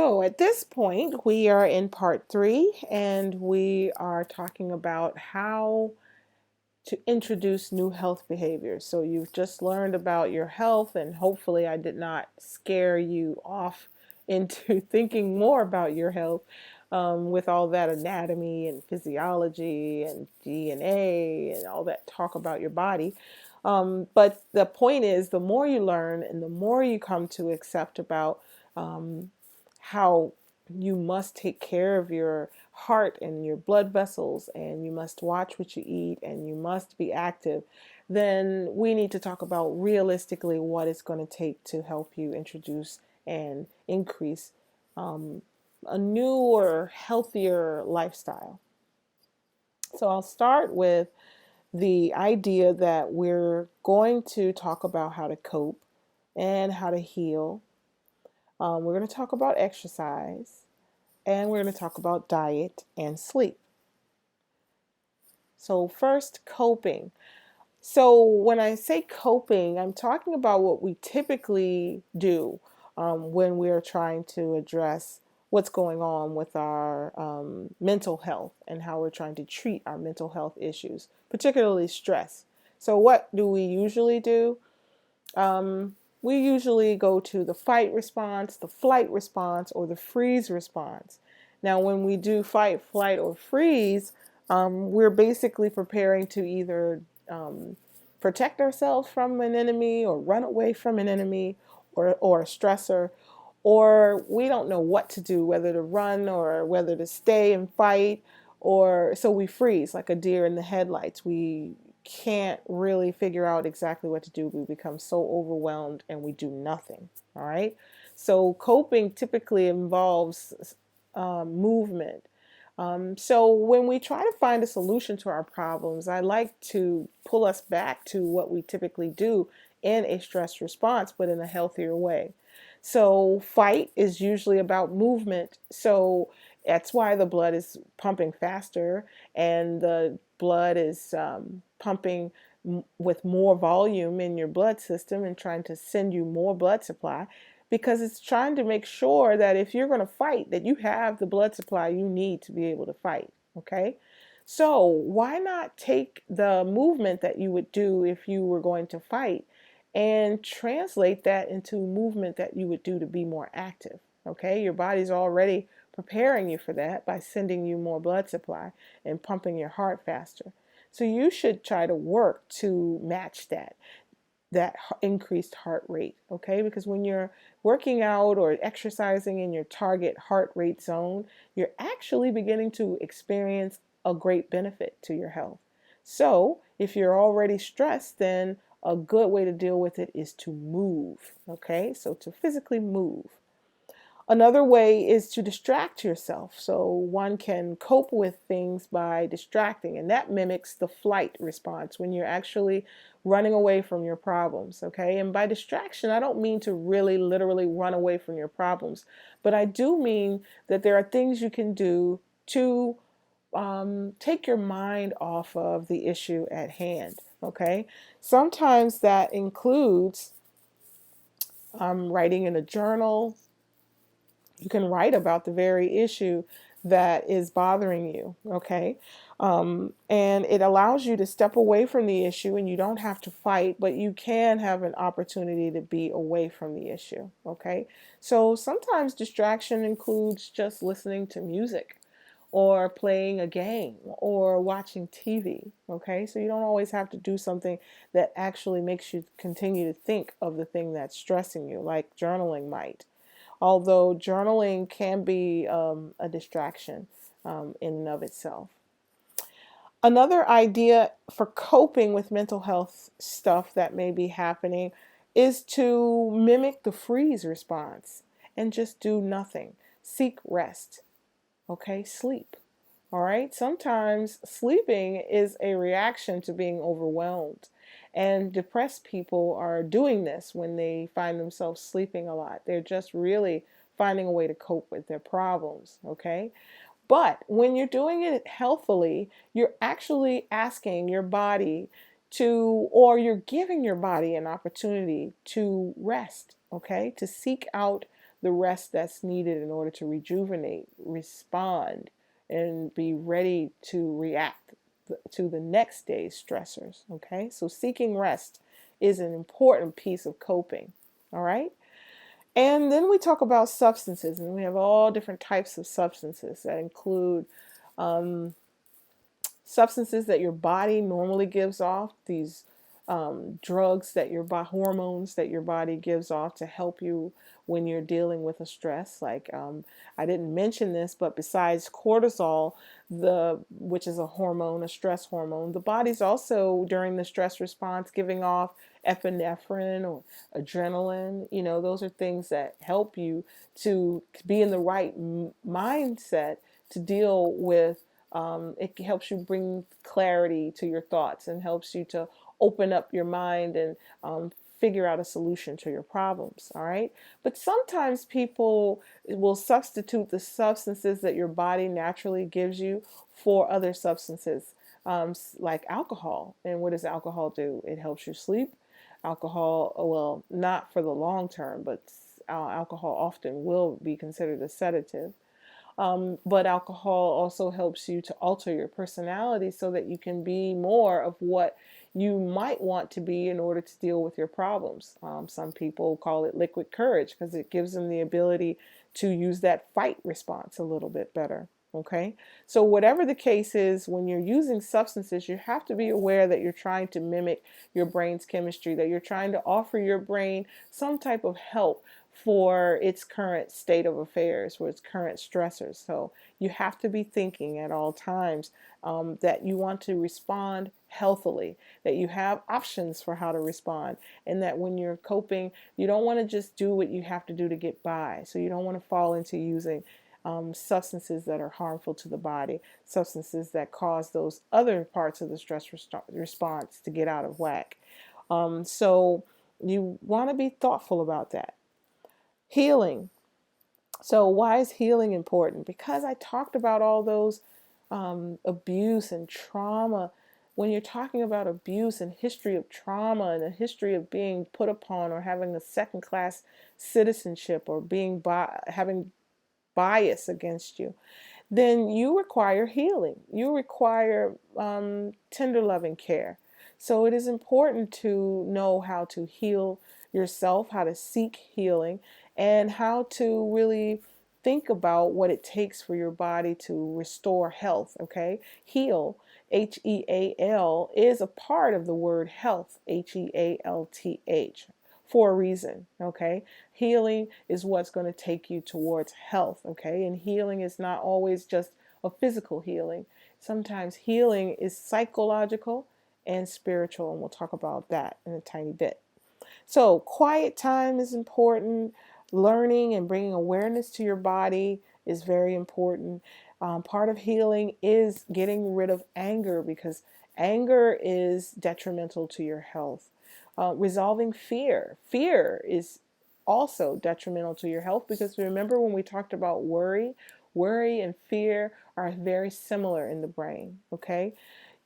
So at this point, we are in part three, and we are talking about how to introduce new health behaviors. So you've just learned about your health, and hopefully, I did not scare you off into thinking more about your health with all that anatomy and physiology and DNA and all that talk about your body. But the point is, the more you learn and the more you come to accept about um, how you must take care of your heart and your blood vessels, and you must watch what you eat, and you must be active, then we need to talk about realistically what it's going to take to help you introduce and increase um, a newer, healthier lifestyle. So I'll start with the idea that we're going to talk about how to cope and how to heal. We're going to talk about exercise, and we're going to talk about diet and sleep. So, first, coping. So, when I say coping, I'm talking about what we typically do when we're trying to address what's going on with our mental health and how we're trying to treat our mental health issues, particularly stress. So, what do we usually do? We usually go to the fight response, the flight response, or the freeze response. Now, when we do fight, flight, or freeze, we're basically preparing to either protect ourselves from an enemy or run away from an enemy or a stressor, or we don't know what to do, whether to run or whether to stay and fight, or so we freeze like a deer in the headlights. We can't really figure out exactly what to do. We become so overwhelmed and we do nothing. All right. So coping typically involves movement. So when we try to find a solution to our problems, I like to pull us back to what we typically do in a stress response, but in a healthier way. So fight is usually about movement. So that's why the blood is pumping faster, and the blood is pumping with more volume in your blood system and trying to send you more blood supply, because it's trying to make sure that if you're going to fight, that you have the blood supply you need to be able to fight. Okay. So why not take the movement that you would do if you were going to fight and translate that into movement that you would do to be more active? Okay. Your body's already preparing you for that by sending you more blood supply and pumping your heart faster. So you should try to work to match that increased heart rate, okay? Because when you're working out or exercising in your target heart rate zone, you're actually beginning to experience a great benefit to your health. So, if you're already stressed, then a good way to deal with it is to move, okay? So, to physically move. Another way is to distract yourself. So one can cope with things by distracting, and that mimics the flight response when you're actually running away from your problems. Okay. And by distraction, I don't mean to really literally run away from your problems, but I do mean that there are things you can do to take your mind off of the issue at hand. Okay. Sometimes that includes writing in a journal. You can write about the very issue that is bothering you, okay? And it allows you to step away from the issue, and you don't have to fight, but you can have an opportunity to be away from the issue, okay? So sometimes distraction includes just listening to music or playing a game or watching TV, okay? So you don't always have to do something that actually makes you continue to think of the thing that's stressing you, like journaling might, although journaling can be a distraction in and of itself. Another idea for coping with mental health stuff that may be happening is to mimic the freeze response and just do nothing. Seek rest. Okay, sleep. All right. Sometimes sleeping is a reaction to being overwhelmed. And depressed people are doing this when they find themselves sleeping a lot. They're just really finding a way to cope with their problems. Okay. But when you're doing it healthily, you're actually asking your body to, or you're giving your body an opportunity to rest. Okay. To seek out the rest that's needed in order to rejuvenate, respond, and be ready to react to the next day's stressors. Okay, so seeking rest is an important piece of coping. All right. And then we talk about substances, and we have all different types of substances that include um, substances that your body normally gives off, these drugs that hormones that your body gives off to help you when you're dealing with a stress. Like I didn't mention this, but besides cortisol, which is a hormone, a stress hormone, the body's also during the stress response giving off epinephrine or adrenaline. You know, those are things that help you to be in the right mindset to deal with. It helps you bring clarity to your thoughts and helps you to open up your mind and figure out a solution to your problems. All right. But sometimes people will substitute the substances that your body naturally gives you for other substances, like alcohol. And what does alcohol do? It helps you sleep. Alcohol, well, not for the long term, but alcohol often will be considered a sedative. But alcohol also helps you to alter your personality so that you can be more of what you might want to be in order to deal with your problems. Some people call it liquid courage because it gives them the ability to use that fight response a little bit better. Okay, so whatever the case is, when you're using substances, you have to be aware that you're trying to mimic your brain's chemistry, that you're trying to offer your brain some type of help for its current state of affairs, for its current stressors. So you have to be thinking at all times that you want to respond healthily, that you have options for how to respond, and that when you're coping, you don't want to just do what you have to do to get by. So you don't want to fall into using substances that are harmful to the body, substances that cause those other parts of the stress response to get out of whack. So you want to be thoughtful about that. Healing. So why is healing important? Because I talked about all those abuse and trauma. When you're talking about abuse and history of trauma and a history of being put upon or having a second class citizenship or having bias against you, then you require healing. You require tender loving care. So it is important to know how to heal yourself, how to seek healing, and how to really think about what it takes for your body to restore health. Okay, heal, HEAL, is a part of the word health, HEALTH, for a reason. Okay, healing is what's going to take you towards health. Okay, and healing is not always just a physical healing. Sometimes healing is psychological and spiritual, and we'll talk about that in a tiny bit. So quiet time is important. Learning and bringing awareness to your body is very important. Part of healing is getting rid of anger, because anger is detrimental to your health. Resolving fear. Fear is also detrimental to your health, because remember when we talked about worry? Worry and fear are very similar in the brain, okay?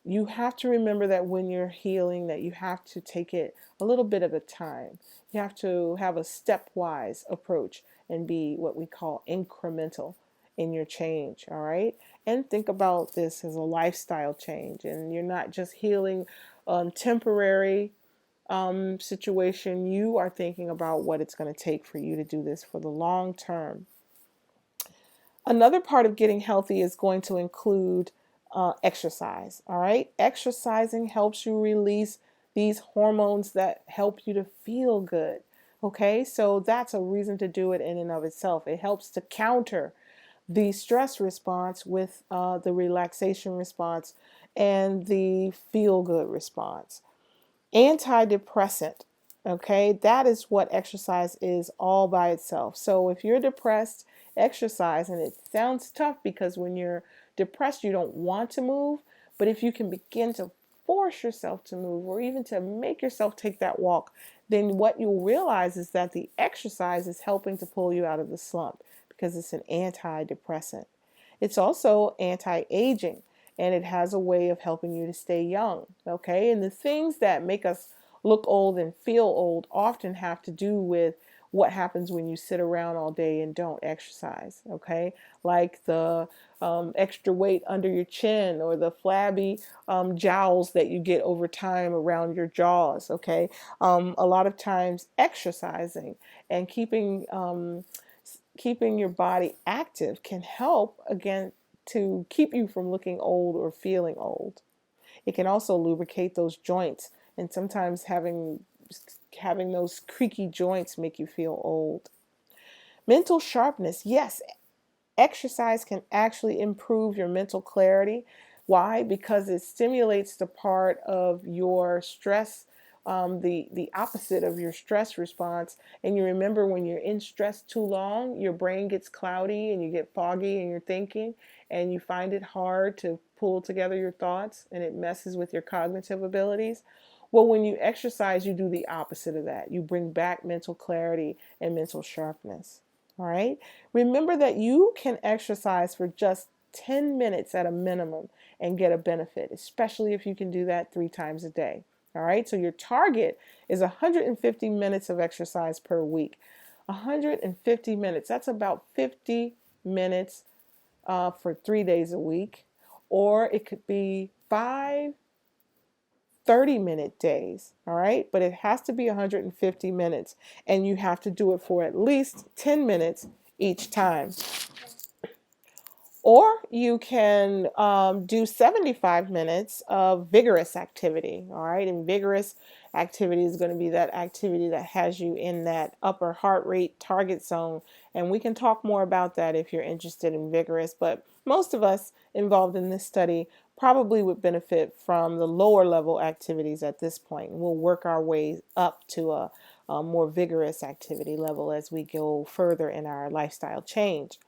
You have to remember that when you're healing, that you have to take it a little bit at a time. You have to have a stepwise approach and be what we call incremental in your change, all right? And think about this as a lifestyle change, and you're not just healing temporary situation. You are thinking about what it's going to take for you to do this for the long term. Another part of getting healthy is going to include exercise. All right, exercising helps you release these hormones that help you to feel good. Okay, so that's a reason to do it in and of itself. It helps to counter the stress response with the relaxation response and the feel good response. Antidepressant. Okay, that is what exercise is all by itself. So if you're depressed, exercise, and it sounds tough because when you're depressed, you don't want to move, but if you can begin to force yourself to move or even to make yourself take that walk, then what you'll realize is that the exercise is helping to pull you out of the slump because it's an antidepressant. It's also anti-aging, and it has a way of helping you to stay young. Okay, and the things that make us look old and feel old often have to do with what happens when you sit around all day and don't exercise, okay? Like the extra weight under your chin, or the flabby jowls that you get over time around your jaws, okay? A lot of times exercising and keeping your body active can help, again, to keep you from looking old or feeling old. It can also lubricate those joints, and sometimes having those creaky joints make you feel old. Mental sharpness. Yes, exercise can actually improve your mental clarity. Why? Because it stimulates the part of your stress, the opposite of your stress response. And you remember, when you're in stress too long, your brain gets cloudy and you get foggy in your thinking, and you find it hard to pull together your thoughts, and it messes with your cognitive abilities. Well, when you exercise, you do the opposite of that. You bring back mental clarity and mental sharpness. All right. Remember that you can exercise for just 10 minutes at a minimum and get a benefit, especially if you can do that 3 times a day. All right. So your target is 150 minutes of exercise per week. 150 minutes. That's about 50 minutes for 3 days a week. Or it could be 5 30-minute days, all right? But it has to be 150 minutes, and you have to do it for at least 10 minutes each time. Or you can do 75 minutes of vigorous activity, all right? And vigorous activity is going to be that activity that has you in that upper heart rate target zone. And we can talk more about that if you're interested in vigorous. But most of us involved in this study probably would benefit from the lower level activities at this point. We'll work our way up to a more vigorous activity level as we go further in our lifestyle change.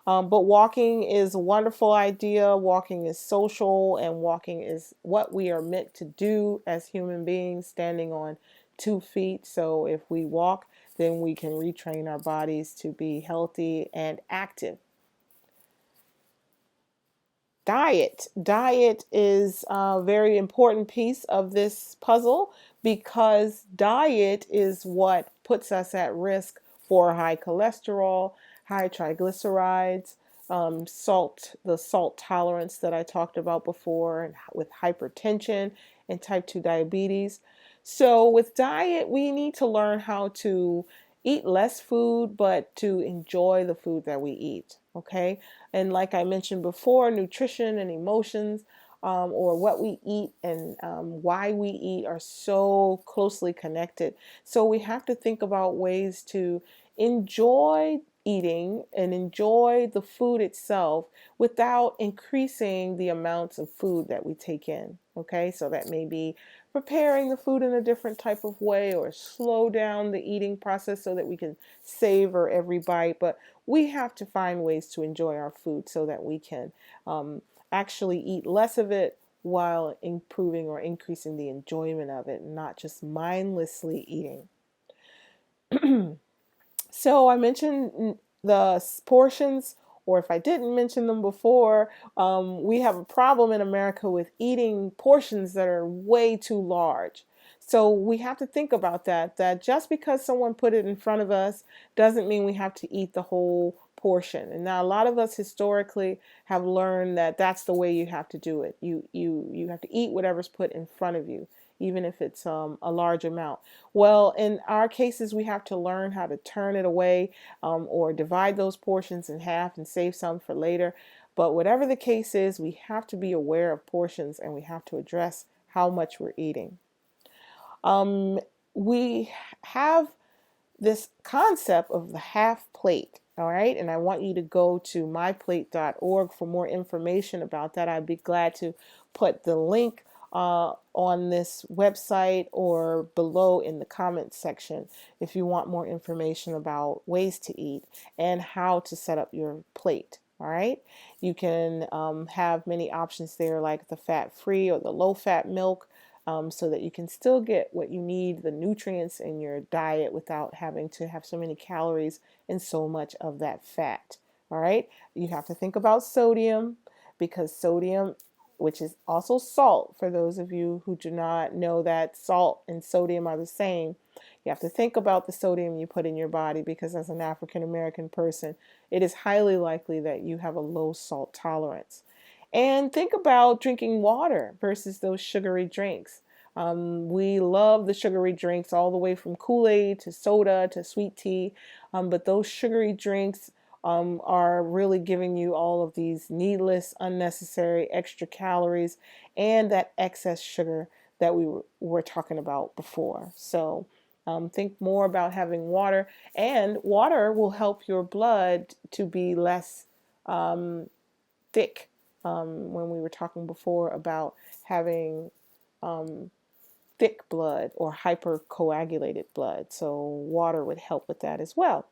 But walking is a wonderful idea. Walking is social, and walking is what we are meant to do as human beings, standing on 2 feet. So if we walk, then we can retrain our bodies to be healthy and active. Diet. Diet is a very important piece of this puzzle, because diet is what puts us at risk for high cholesterol, high triglycerides, the salt tolerance that I talked about before, and with hypertension and type 2 diabetes. So with diet, we need to learn how to eat less food, but to enjoy the food that we eat. Okay. And like I mentioned before, nutrition and emotions, or what we eat and why we eat, are so closely connected. So we have to think about ways to enjoy eating and enjoy the food itself without increasing the amounts of food that we take in. Okay, so that may be preparing the food in a different type of way, or slow down the eating process so that we can savor every bite. But we have to find ways to enjoy our food so that we can actually eat less of it while improving or increasing the enjoyment of it, not just mindlessly eating. So I mentioned the portions, or if I didn't mention them before, we have a problem in America with eating portions that are way too large. So we have to think about that just because someone put it in front of us doesn't mean we have to eat the whole portion. And now a lot of us historically have learned that that's the way you have to do it. You have to eat whatever's put in front of you, even if it's a large amount. Well, in our cases, we have to learn how to turn it away, or divide those portions in half and save some for later. But whatever the case is, we have to be aware of portions, and we have to address how much we're eating. We have this concept of the half plate. All right, and I want you to go to myplate.org for more information about that. I'd be glad to put the link on this website or below in the comments section if you want more information about ways to eat and how to set up your plate. All right, you can have many options there, like the fat-free or the low-fat milk, so that you can still get what you need, the nutrients in your diet, without having to have so many calories and so much of that fat. All right, you have to think about sodium, because sodium, which is also salt, for those of you who do not know that salt and sodium are the same, You have to think about the sodium you put in your body, because as an African American person, it is highly likely that you have a low salt tolerance. And think about drinking water versus those sugary drinks. We love the sugary drinks, all the way from Kool-Aid to soda to sweet tea, but those sugary drinks are really giving you all of these needless, unnecessary extra calories and that excess sugar that we were talking about before. So think more about having water, and water will help your blood to be less thick. When we were talking before about having thick blood or hypercoagulated blood, so water would help with that as well.